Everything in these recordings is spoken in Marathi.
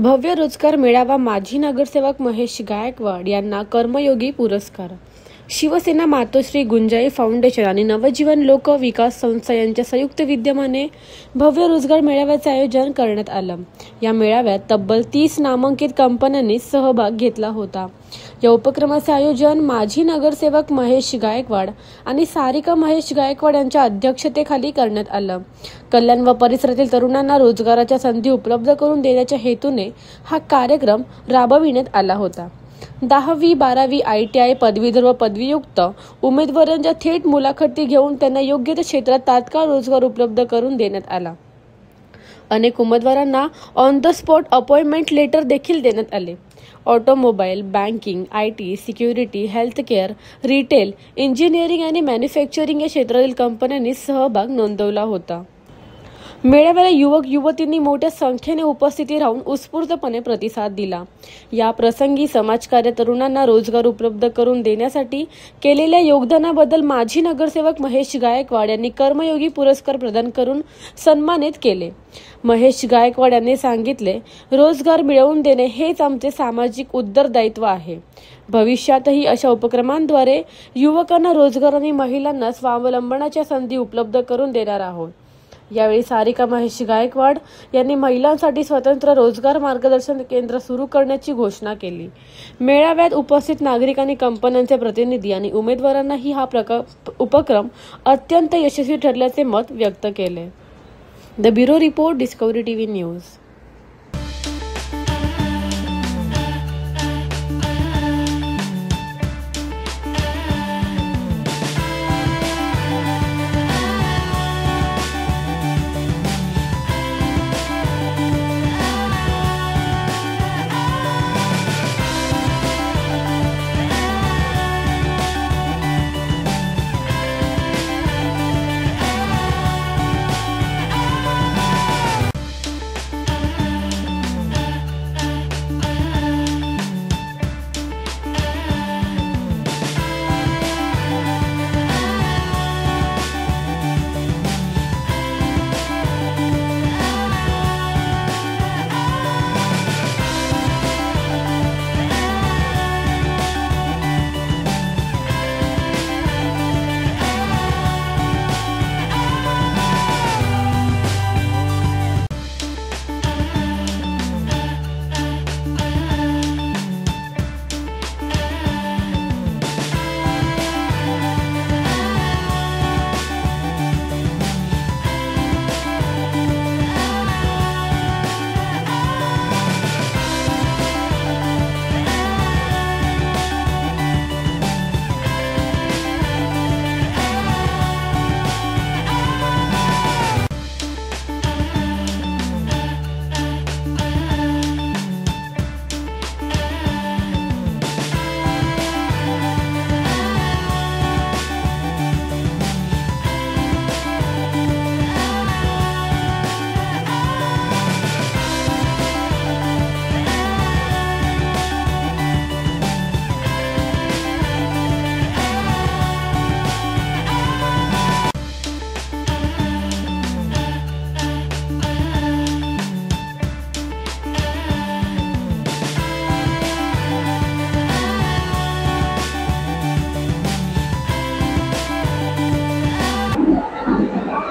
भव्य रोजगार मेळावा माजी नगरसेवक महेश गायकवाड यांना कर्मयोगी पुरस्कार। शिवसेना मातोश्री गुंजाई फाउंडेशन आणि नवजीवन लोक विकास संस्था यांच्या संयुक्त विद्यमाने भव्य रोजगार मेळाव्याचे आयोजन करण्यात आलं। या मेळाव्यात तब्बल 30 नामांकित कंपन्यांनी सहभाग घेतला होता। या उपक्रमाचे आयोजन माजी नगरसेवक महेश गायकवाड आणि सारिका महेश गायकवाड यांच्या अध्यक्षतेखाली करण्यात आलं। कल्याण व परिसरातील तरुणांना रोजगाराच्या संधी उपलब्ध करून देण्याच्या हेतूने हा कार्यक्रम राबविण्यात आला होता। 10वी 12वी ITI पदवीधर व पदवीयुक्त उमेदवारांच्या थेट मुलाखती घेऊन त्यांना योग्य त्या क्षेत्रात तात्काळ रोजगार उपलब्ध करून देण्यात आला। अनेक उमेदवारांना on the spot appointment letter देखील देण्यात आले। Automobile, banking, IT, security, healthcare, retail, engineering आणि मॅन्युफॅक्चरिंग या क्षेत्रातील कंपन्यांनी सहभाग नोंदवला होता। मेळाव्याला युवक युवतींनी मोठ्या संख्येने उपस्थिती राहून उत्स्फूर्तपणे प्रतिसाद दिला। या प्रसंगी समाजकार्य तरुणांना रोजगार उपलब्ध करून देण्यासाठी केलेल्या योगदानाबद्दल माजी नगरसेवक महेश गायकवाड यांनी कर्मयोगी पुरस्कार प्रदान करून सन्मानित केले। महेश गायकवाड यांनी सांगितले, रोजगार मिळवून देणे हेच आमचे सामाजिक उत्तरदायित्व आहे। भविष्यातही अशा उपक्रमांद्वारे युवकांना रोजगार आणि महिलांना स्वावलंबनाच्या संधी उपलब्ध करून देणार आहोत। यावेळी सारिका महेश गायकवाड यांनी महिलांसाठी स्वतंत्र रोजगार मार्गदर्शन केंद्र सुरू करण्याची घोषणा केली। मेळाव्यात उपस्थित नागरिकांनी, कंपन्यांचे प्रतिनिधी आणि उमेदवारांनाही हा उपक्रम अत्यंत यशस्वी ठरल्याचे मत व्यक्त केले। The bureau report, discovery TV news.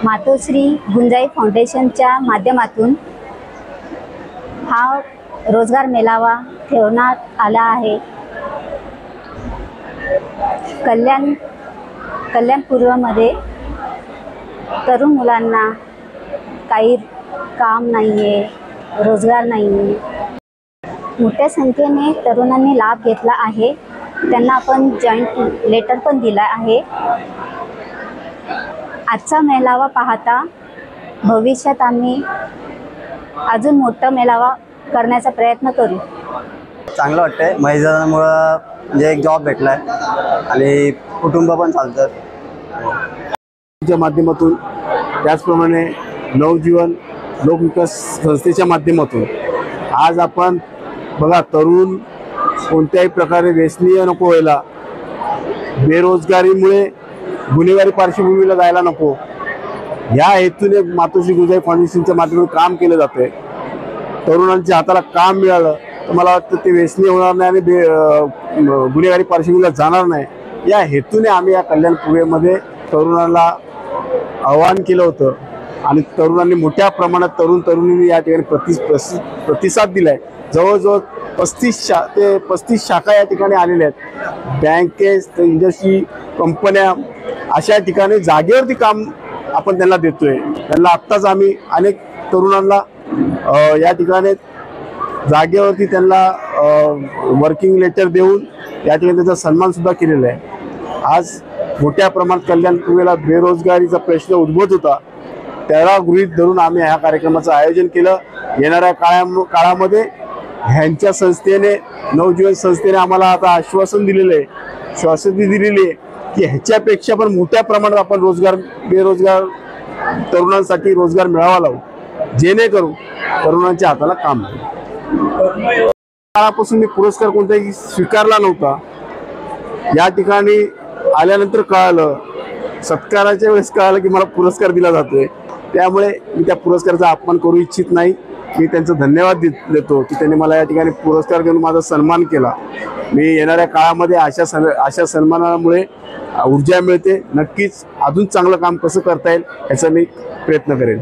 Matoshri Gunjai फाउंडेशनच्या माध्यमातून हा रोजगार मेळावा ठेवण्यात आला आहे। कल्याण पूर्वमध्ये तरुण मुलांना काही काम नाही आहे, रोजगार नाही आहे। मोठ्या संख्येने तरुणांनी लाभ घेतला आहे। त्यांना आपण जॉईंट लेटर पण दिला आहे। आजचा मेळावा पाहता भविष्यात आम्ही अजून मोठा मेळावा करण्याचा प्रयत्न करू। चांगलं वाटतंय, महिलांमुळे म्हणजे एक जॉब भेटलाय आणि कुटुंब पण चालतं। च्या माध्यमातून त्याचप्रमाणे नवजीवन लोकविकास संस्थेच्या माध्यमातून आज आपण बघा, तरुण कोणत्याही प्रकारे व्यसनीय नको व्हायला, बेरोजगारीमुळे गुन्हेगारी पार्श्वभूमीला जायला नको, या हेतूने मातोश्री गुंजाई फाउंडेशनच्या माध्यमातून काम केलं जाते। तरुणांच्या हाताला काम मिळालं तर मला वाटतं ते व्यसनी होणार नाही आणि गुन्हेगारी पार्श्वभूमीला जाणार नाही, या हेतूने आम्ही या कल्याण पूर्वेमध्ये तरुणांना आवाहन केलं होतं आणि तरुणांनी मोठ्या प्रमाणात तरुणींनी या ठिकाणी प्रतिसाद दिलाय। जवळजवळ 35 शाखा या ठिकाणी आलेल्या आहेत। बँकेस, इंडस्ट्री, कंपन्या अशा ठिकाणी जागेवरती काम आपण त्यांना देतोय। त्यांना आत्ताच आम्ही अनेक तरुणांना या ठिकाणी जागेवरती त्यांना वर्किंग लेटर देऊन या ठिकाणी त्याचा सन्मान सुद्धा केलेला आहे। आज मोठ्या प्रमाणात कल्याण पूर्वेला बेरोजगारीचा प्रश्न उद्भवत होता, त्याला गृहीत धरून आम्ही ह्या कार्यक्रमाचं आयोजन केलं। येणाऱ्या काळामध्ये ह्यांच्या संस्थेने, नवजीवन संस्थेने आम्हाला आता आश्वासन दिलेलं आहे, श्वासती दिलेली आहे की ह्याच्यापेक्षा पण मोठ्या प्रमाणात आपण बेरोजगार तरुणांसाठी रोजगार मिळावा लावू, जेणेकरून तरुणांच्या हाताला काम मिळेल। काळापासून मी पुरस्कार कोणताही स्वीकारला नव्हता। या ठिकाणी आल्यानंतर कळालं, सत्काराच्या वेळेस कळालं की मला पुरस्कार दिला जातोय, त्यामुळे मी त्या पुरस्काराचा अपमान करू इच्छित नाही। मी त्यांचा धन्यवाद देतो की त्यांनी मला या ठिकाणी पुरस्कार देऊन माझा सन्मान केला। मी येणाऱ्या काळामध्ये अशा सन्मानामुळे ऊर्जा मिळते, नक्कीच अजून चांगलं काम कसं करता येईल याचा मी प्रयत्न करेन।